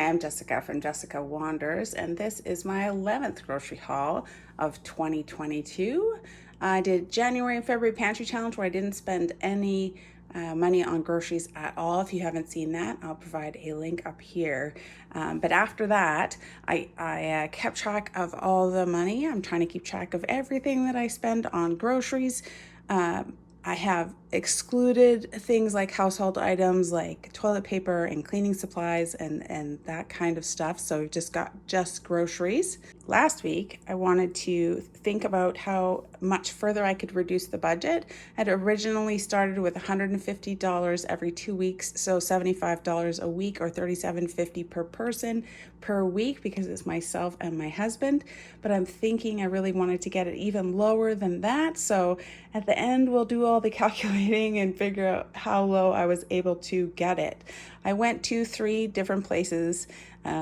I'm Jessica from Jessica Wanders, and this is my 11th grocery haul of 2022. I did January and February pantry challenge where I didn't spend any money on groceries at all. If you haven't seen that, I'll provide a link up here. But after that, I kept track of all the money. I'm trying to keep track of everything that I spend on groceries. I have excluded things like household items like toilet paper and cleaning supplies and that kind of stuff. So we've just got just groceries. Last week, I wanted to think about how much further I could reduce the budget. I'd originally started with $150 every 2 weeks, so $75 a week or $37.50 per person per week because it's myself and my husband. But I'm thinking I really wanted to get it even lower than that. So at the end, we'll do all the calculating and figure out how low I was able to get it. I went to 3 different places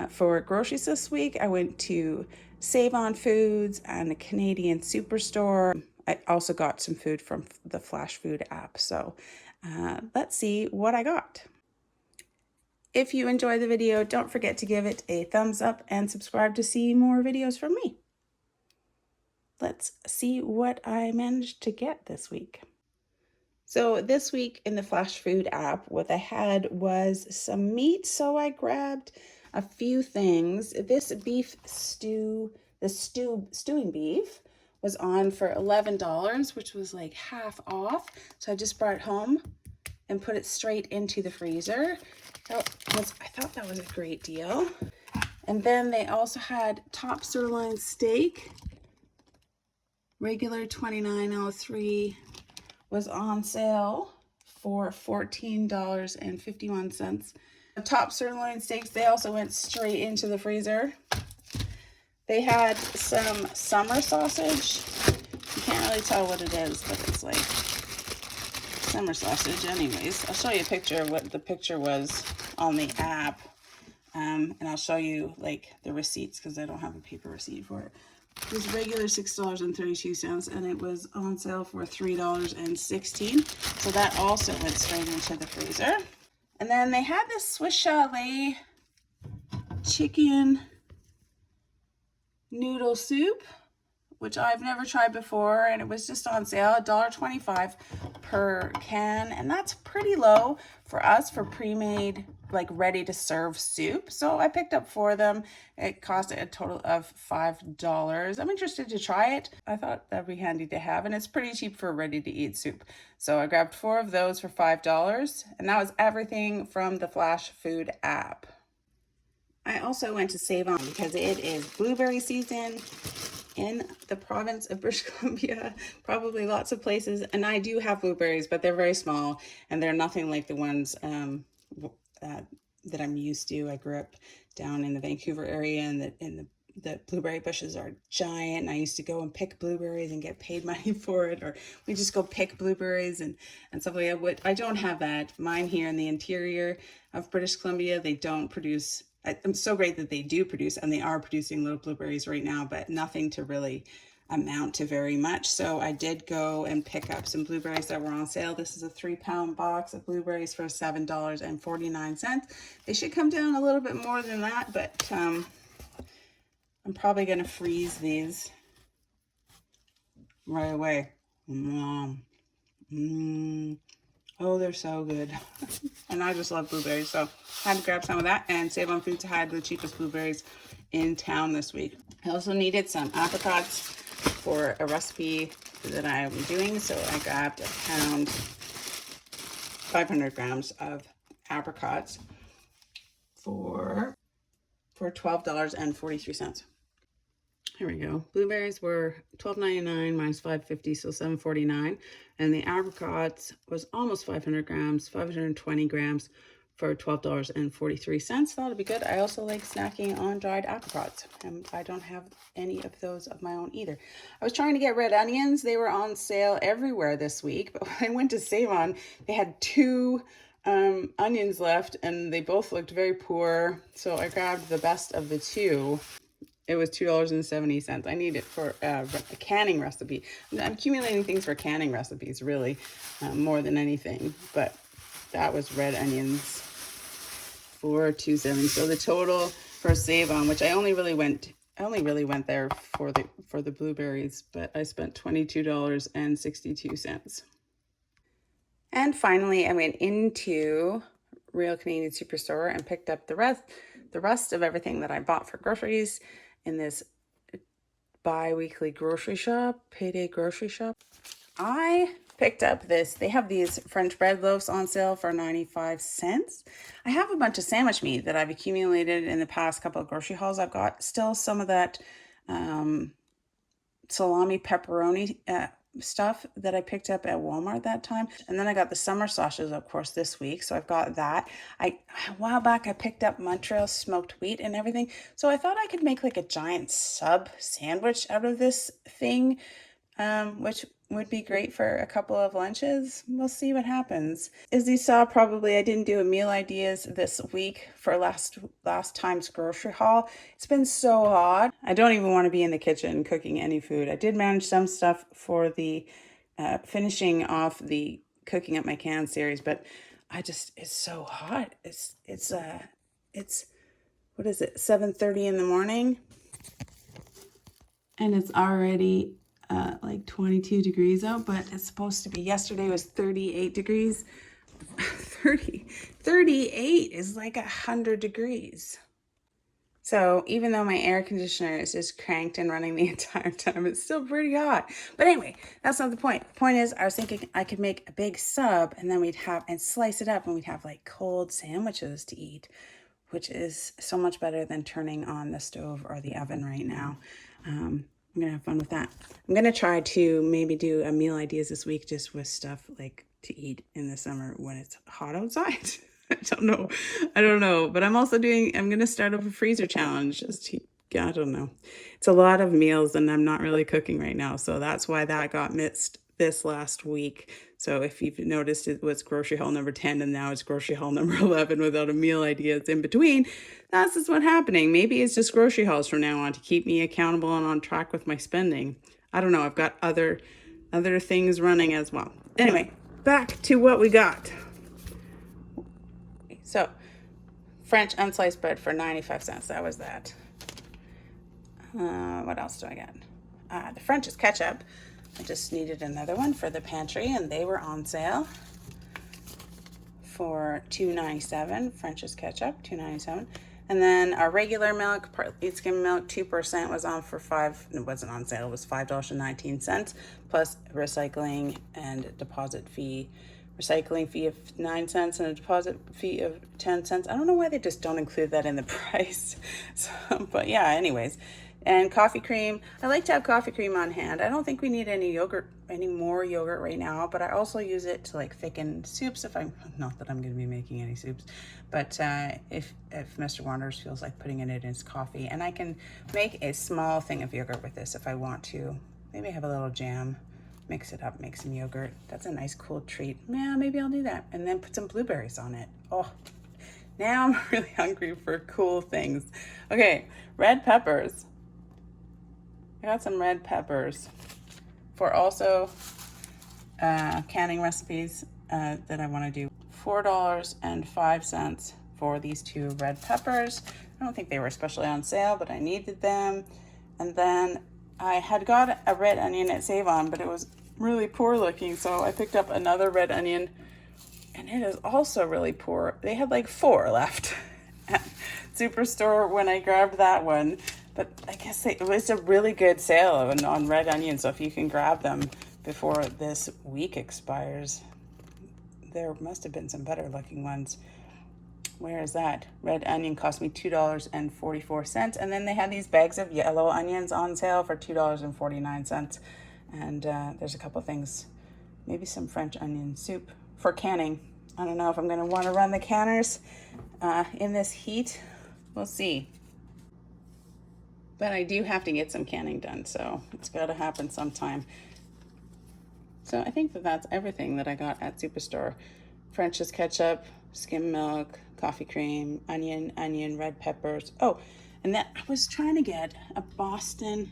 for groceries this week. I went to Save On Foods and the Canadian Superstore. I also got some food from the Flash Food app. So let's see what I got. If you enjoyed the video, don't forget to give it a thumbs up and subscribe to see more videos from me. Let's see what I managed to get this week. So this week in the Flash Food app, what I had was some meat. So I grabbed a few things. This beef stew, the stewing beef was on for $11, which was like half off. So I just brought it home and put it straight into the freezer. I thought that was a great deal. And then they also had top sirloin steak. Regular $29.03 was on sale for $14.51. The top sirloin steaks, they also went straight into the freezer. They had some summer sausage. You can't really tell what it is, but it's like summer sausage anyways. I'll show you a picture of what the picture was on the app. And I'll show you like the receipts because I don't have a paper receipt for it. It was regular $6.32 and it was on sale for $3.16. So that also went straight into the freezer. And then they had this Swiss chalet chicken noodle soup, which I've never tried before, and it was just on sale, $1.25 per can, and that's pretty low for us for pre-made, like ready to serve soup. So I picked up 4 of them. It cost a total of $5. I'm interested to try it. I thought that'd be handy to have, and it's pretty cheap for ready to eat soup. So I grabbed 4 of those for $5, and that was everything from the Flash Food app. I also went to Save On because it is blueberry season in the province of British Columbia, probably lots of places. And I do have blueberries, but they're very small and they're nothing like the ones that I'm used to. I grew up down in the Vancouver area, and the blueberry bushes are giant. And I used to go and pick blueberries and get paid money for it, or we just go pick blueberries and stuff like that. I don't have that. Mine here in the interior of British Columbia, they don't produce. I'm so great that they do produce, and they are producing little blueberries right now, but nothing to really amount to very much. So I did go and pick up some blueberries that were on sale. This is a 3-pound box of blueberries for $7.49. They should come down a little bit more than that, but I'm probably going to freeze these right away. Oh, they're so good. And I just love blueberries, so I had to grab some of that. And Save On Foods had the cheapest blueberries in town this week. I also needed some apricots for a recipe that I am doing, so I grabbed a pound, 500 grams of apricots for $12.43. Here we go. Blueberries were $12.99 minus $5.50, so $7.49. And the apricots was almost 500 grams, 520 grams for $12.43. That'll be good. I also like snacking on dried apricots, and I don't have any of those of my own either. I was trying to get red onions. They were on sale everywhere this week, but when I went to Save On, they had 2 onions left, and they both looked very poor. So I grabbed the best of the 2. It was $2.70. I need it for a canning recipe. I'm accumulating things for canning recipes, really, more than anything. But that was red onions for $2.70. So the total for save on, which I only really went there for the blueberries, but I spent $22.62. And finally, I went into Real Canadian Superstore and picked up the rest of everything that I bought for groceries in this bi-weekly grocery shop, payday grocery shop. I picked up this. They have these French bread loaves on sale for 95 cents. I have a bunch of sandwich meat that I've accumulated in the past couple of grocery hauls. I've got still some of that salami pepperoni stuff that I picked up at Walmart that time. And then I got the summer sausages, of course, this week. So I've got that. A while back, I picked up Montreal smoked wheat and everything. So I thought I could make like a giant sub sandwich out of this thing, which would be great for a couple of lunches. We'll see what happens. As you saw, probably I didn't do a meal ideas this week for last time's grocery haul. It's been so hot. I don't even want to be in the kitchen cooking any food. I did manage some stuff for the finishing off the cooking up my can series, but it's so hot. It's what is it, 7:30 in the morning? And it's already like 22 degrees out, but it's supposed to be, yesterday was 38 degrees. 38 is like 100 degrees. So even though my air conditioner is just cranked and running the entire time, it's still pretty hot. But anyway, that's not the point. The point is, I was thinking I could make a big sub and then and slice it up and we'd have like cold sandwiches to eat, which is so much better than turning on the stove or the oven right now. I'm going to have fun with that. I'm going to try to maybe do a meal ideas this week just with stuff like to eat in the summer when it's hot outside. I don't know. But I'm going to start up a freezer challenge I don't know. It's a lot of meals and I'm not really cooking right now. So that's why that got missed this last week. So if you've noticed, it was grocery haul number 10 and now it's grocery haul number 11 without a meal ideas in between. That's just what's happening. Maybe it's just grocery hauls from now on to keep me accountable and on track with my spending. I don't know. I've got other things running as well. Anyway, back to what we got. So French unsliced bread for 95 cents. That was that. What else do I get? The French's ketchup. I just needed another one for the pantry, and they were on sale for $2.97. French's ketchup, $2.97. And then our regular milk, partly skim milk, 2% was on for it wasn't on sale, it was $5.19, plus recycling and deposit fee. Recycling fee of 9 cents and a deposit fee of 10 cents. I don't know why they just don't include that in the price. So, but yeah, anyways. And coffee cream. I like to have coffee cream on hand. I don't think we need any more yogurt right now, but I also use it to like thicken soups not that I'm going to be making any soups, but if Mr. Wanders feels like putting it in his coffee. And I can make a small thing of yogurt with this if I want to. Maybe have a little jam, mix it up, make some yogurt. That's a nice cool treat. Yeah, maybe I'll do that. And then put some blueberries on it. Oh, now I'm really hungry for cool things. Okay, red peppers. I got some red peppers for also canning recipes that I want to do. $4.05 for these 2 red peppers. I don't think they were especially on sale, but I needed them. And then I had got a red onion at Save On, but it was really poor looking, so I picked up another red onion, and it is also really poor. They had like 4 left at Superstore when I grabbed that one. But I guess it was a really good sale on red onions, so if you can grab them before this week expires. There must have been some better looking ones. Where is that? Red onion cost me $2.44. And then they had these bags of yellow onions on sale for $2.49. And there's a couple things. Maybe some French onion soup for canning. I don't know if I'm going to want to run the canners in this heat. We'll see. But I do have to get some canning done, so it's got to happen sometime. So I think that's everything that I got at Superstore. French's ketchup, skim milk, coffee cream, onion, red peppers. Oh, and then I was trying to get a Boston.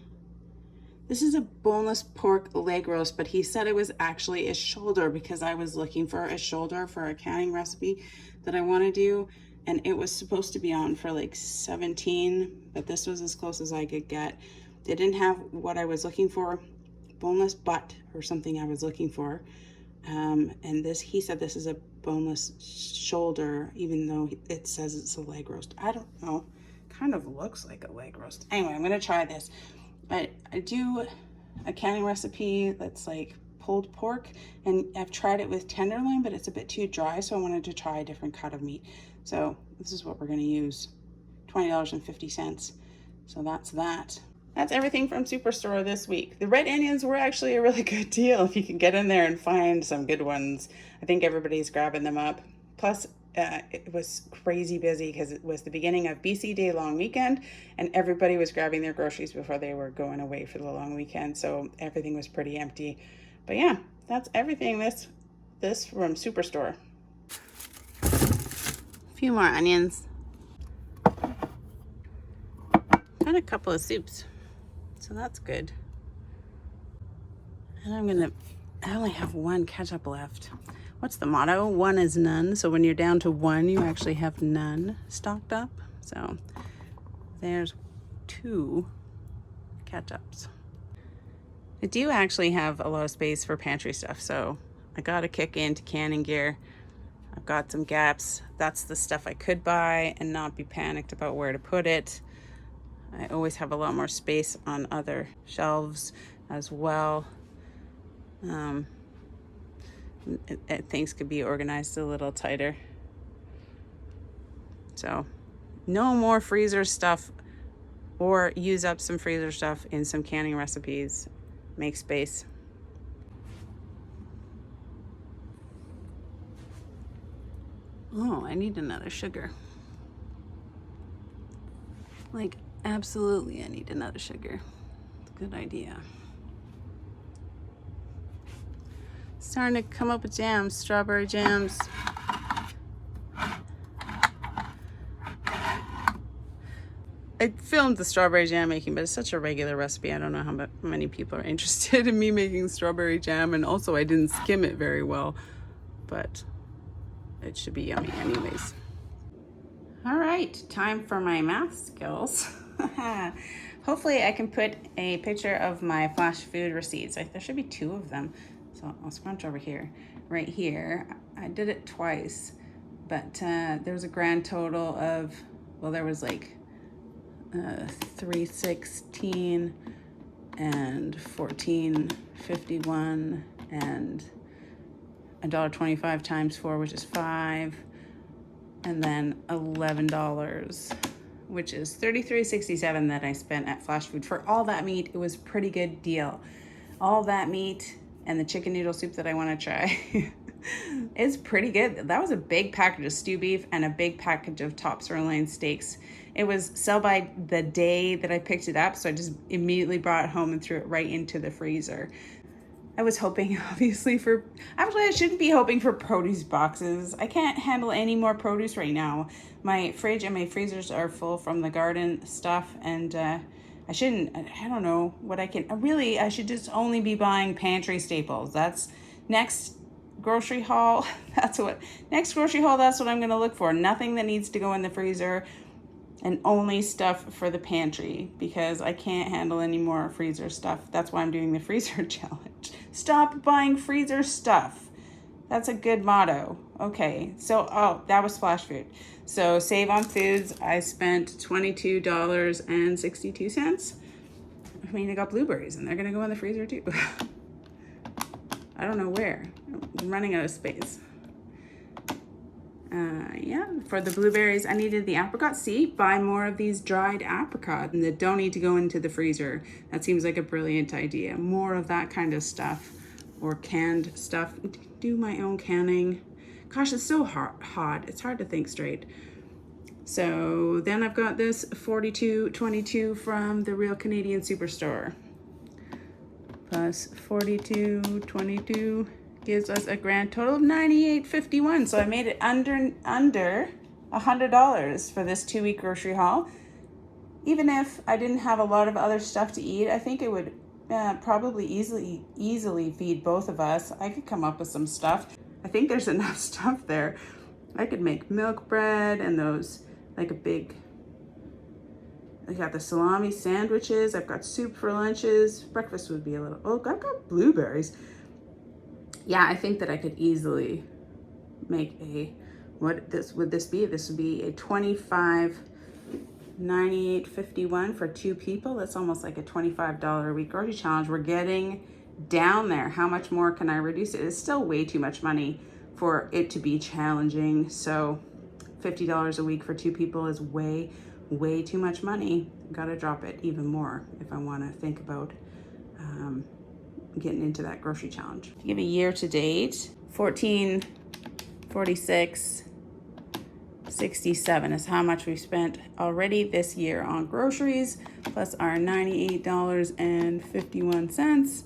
This is a boneless pork leg roast, but he said it was actually a shoulder because I was looking for a shoulder for a canning recipe that I want to do. and it was supposed to be on for like 17, but this was as close as I could get. They didn't have what I was looking for, boneless butt or something I was looking for. And this, he said this is a boneless shoulder, even though it says it's a leg roast. I don't know, kind of looks like a leg roast. Anyway, I'm gonna try this. I do a canning recipe that's like pulled pork, and I've tried it with tenderloin, but it's a bit too dry, so I wanted to try a different cut of meat. So this is what we're gonna use, $20.50. So that's that. That's everything from Superstore this week. The red onions were actually a really good deal if you can get in there and find some good ones. I think everybody's grabbing them up. Plus, it was crazy busy because it was the beginning of BC Day long weekend, and everybody was grabbing their groceries before they were going away for the long weekend, so everything was pretty empty. But yeah, that's everything this from Superstore. A few more onions. And a couple of soups. So that's good. And I only have one ketchup left. What's the motto? One is none. So when you're down to one, you actually have none stocked up. So there's 2 ketchups. I do actually have a lot of space for pantry stuff, so I got to kick into canning gear. I've got some gaps. That's the stuff I could buy and not be panicked about where to put it. I always have a lot more space on other shelves as well. Things could be organized a little tighter. So no more freezer stuff, or use up some freezer stuff in some canning recipes. Make space. Oh, I need another sugar. Like, absolutely, I need another sugar. Good idea. Starting to come up with jams, strawberry jams. I filmed the strawberry jam making, but it's such a regular recipe. I don't know how many people are interested in me making strawberry jam, and also I didn't skim it very well, but it should be yummy anyways. All right, time for my math skills. Hopefully I can put a picture of my flash food receipts. There should be 2 of them. So I'll scrunch over here. Right here, I did it twice, but there was a grand total of, well, there was like $3.16 and $14.51 and $1.25 times 4, which is 5, and then $11, which is $33.67 that I spent at flash food for all that meat. It was a pretty good deal. All that meat and the chicken noodle soup that I want to try is pretty good. That was a big package of stew beef and a big package of top sirloin steaks. It was sell by the day that I picked it up, so I just immediately brought it home and threw it right into the freezer. I was hoping, obviously, actually I shouldn't be hoping for produce boxes. I can't handle any more produce right now. My fridge and my freezers are full from the garden stuff, and I don't know what I should just only be buying pantry staples. That's next grocery haul. That's what I'm gonna look for. Nothing that needs to go in the freezer, and only stuff for the pantry, because I can't handle any more freezer stuff. That's why I'm doing the freezer challenge. Stop buying freezer stuff. That's a good motto. Okay, so, that was flash food. So save on foods, I spent $22.62. I mean, I got blueberries and they're gonna go in the freezer too. I don't know where. I'm running out of space. Yeah, for the blueberries, I needed the apricot seed. Buy more of these dried apricot and that don't need to go into the freezer. That seems like a brilliant idea. More of that kind of stuff, or canned stuff. Do my own canning. Gosh, it's so hot. It's hard to think straight. So then I've got this 42.22 from the Real Canadian Superstore. Plus 42.22 gives us a grand total of $98.51. So I made it under $100 for this 2-week grocery haul. Even if I didn't have a lot of other stuff to eat, I think it would probably easily feed both of us. I could come up with some stuff. I think there's enough stuff there. I could make milk bread and those, like a big, I got the salami sandwiches. I've got soup for lunches. Breakfast would be a little, oh, I've got blueberries. Yeah, I think that I could easily make a, what this would this be? This would be a 25.98.51 for 2 people. That's almost like a $25 a week grocery challenge. We're getting down there. How much more can I reduce it? It's still way too much money for it to be challenging. So $50 a week for 2 people is way too much money. Gotta drop it even more if I want to think about getting into that grocery challenge. To give a year to date, 1446.67 is how much we've spent already this year on groceries, plus our $98.51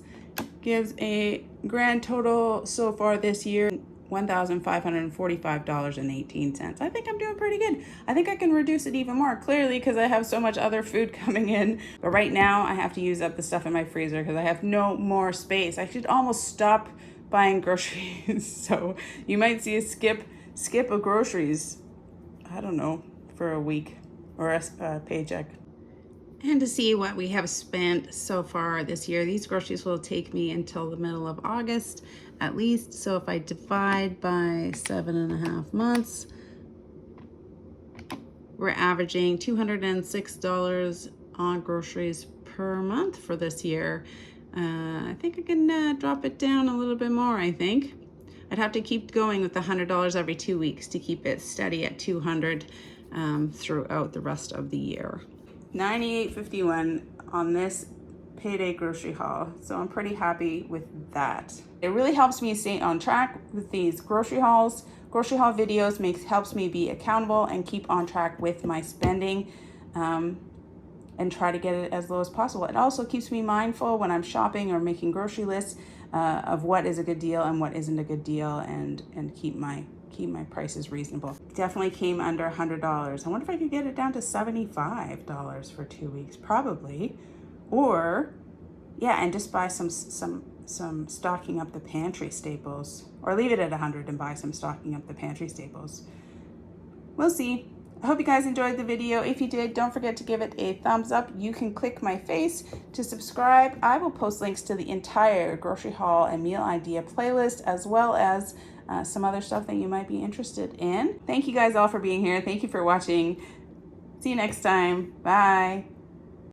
gives a grand total so far this year $1,545.18. I think I'm doing pretty good. I think I can reduce it even more, clearly, because I have so much other food coming in. But right now I have to use up the stuff in my freezer because I have no more space. I should almost stop buying groceries. So you might see a skip of groceries, I don't know, for a week or a paycheck. And to see what we have spent so far this year, these groceries will take me until the middle of August at least. So if I divide by 7.5 months, we're averaging $206 on groceries per month for this year. I think I can drop it down a little bit more, I think. I'd have to keep going with the $100 every 2 weeks to keep it steady at $200 throughout the rest of the year. $98.51 on this payday grocery haul, so I'm pretty happy with that. It really helps me stay on track with these grocery hauls. Grocery haul videos helps me be accountable and keep on track with my spending, and try to get it as low as possible. It also keeps me mindful when I'm shopping or making grocery lists of what is a good deal and what isn't a good deal, and keep my prices reasonable. Definitely came under $100. I wonder if I could get it down to $75 for 2 weeks, probably. Or, yeah, and just buy some stocking up the pantry staples, or leave it at 100 and buy some stocking up the pantry staples. We'll see. I hope you guys enjoyed the video. If you did, don't forget to give it a thumbs up. You can click my face to subscribe. I will post links to the entire grocery haul and meal idea playlist, as well as some other stuff that you might be interested in. Thank you guys all for being here. Thank you for watching. See you next time. Bye.